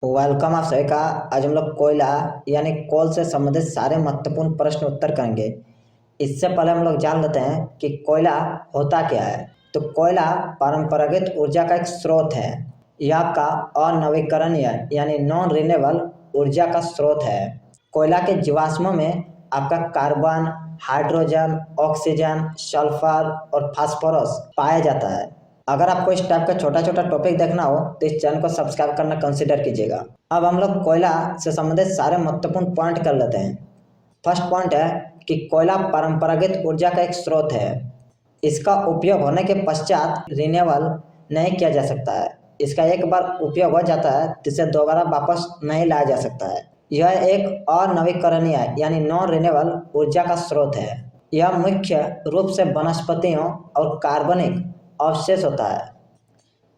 Welcome आप सभी का। आज हम लोग कोयला यानी कोल से संबंधित सारे महत्वपूर्ण प्रश्न उत्तर करेंगे। इससे पहले हम लोग जान लेते हैं कि कोयला होता क्या है। तो कोयला परंपरागत ऊर्जा का एक स्रोत है। यह आपका अनवीकरणीय यानी नॉन रिन्यूएबल ऊर्जा का स्रोत है। कोयला के जीवाश्मों में आपका कार्बन, हाइड्रोजन, ऑक्सीजन, सल्फर और फास्फोरस पाया जाता है। अगर आपको इस टाइप का छोटा छोटा टॉपिक देखना हो तो इस चैनल को सब्सक्राइब करना कंसिडर कीजिएगा। अब हम लोग कोयला से संबंधित सारे महत्वपूर्ण पॉइंट कर लेते हैं। फर्स्ट पॉइंट है कि कोयला परंपरागत ऊर्जा का एक स्रोत है। इसका उपयोग होने के पश्चात रिन्यूएबल नहीं किया जा सकता है। इसका एक बार उपयोग हो जाता है तो इसे दोबारा वापस नहीं लाया जा सकता है। यह एक अनवीकरणीय यानी नॉन रिन्यूएबल ऊर्जा का स्रोत है। यह मुख्य रूप से वनस्पतियों और कार्बनिक अवशेष होता है।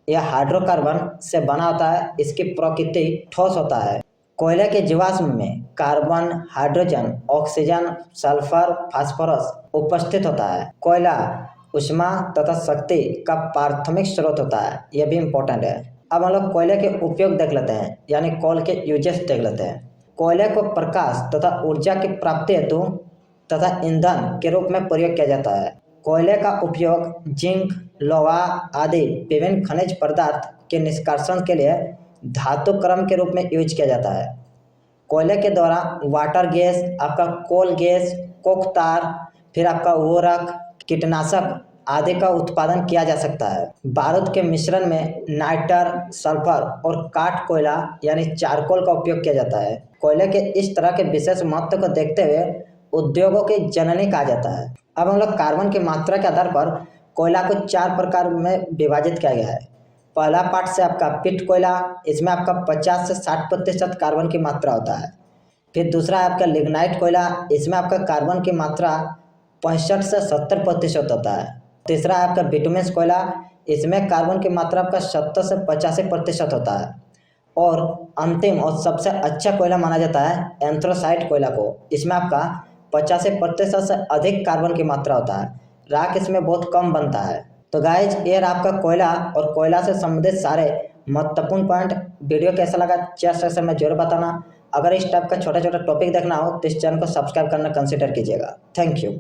यह हाइड्रोकार्बन से बना होता है। इसकी प्रकृति ठोस होता है। कोयले के जीवाश्म में carbon, hydrogen, oxygen, sulphur, phosphorus उपस्थित होता है। कोयला ऊष्मा तथा शक्ति का प्राथमिक स्रोत होता है। यह भी इम्पोर्टेंट है। अब हम लोग कोयले के उपयोग देख लेते हैं यानी कोल के यूजेस देख लेते हैं। कोयले को प्रकाश तथा ऊर्जा की प्राप्ति हेतु तथा ईंधन के रूप में प्रयोग किया जाता है। कोयले का उपयोग जिंक, लोहा आदि विभिन्न खनिज पदार्थ के निष्कासन के लिए धातु क्रम के रूप में यूज किया जाता है। कोयले के द्वारा वाटर गैस, आपका कोल गैस, कोकतार, फिर आपका वोरक, कीटनाशक आदि का उत्पादन किया जा सकता है। बारूद के मिश्रण में नाइटर, सल्फर और काठ कोयला यानी चारकोल का उपयोग किया जाता है। कोयले के इस तरह के विशेष महत्व को देखते हुए उद्योगों की जननी कहा जाता है। अब हम लोग कार्बन की मात्रा के आधार पर कोयला को 4 प्रकार में विभाजित किया गया है। पहला पार्ट से आपका पिट कोयला, इसमें आपका 50 से 60% कार्बन की मात्रा होता है। फिर दूसरा है आपका लिग्नाइट कोयला, इसमें आपका कार्बन की मात्रा 65 से 70% होता है। तीसरा है आपका बिटुमिनस कोयला, इसमें कार्बन की मात्रा आपका 70 से 85% होता है। और अंतिम और सबसे अच्छा कोयला माना जाता है एंथ्रासाइट कोयला को, इसमें आपका 85% से अधिक कार्बन की मात्रा होता है। राख इसमें बहुत कम बनता है। तो गाइज ये रहा आपका कोयला और कोयला से संबंधित सारे महत्वपूर्ण पॉइंट। वीडियो कैसा लगा चैट सेक्शन में जरूर बताना। अगर इस टाइप का छोटा छोटा टॉपिक देखना हो तो इस चैनल को सब्सक्राइब करना कंसिडर कीजिएगा। Thank you.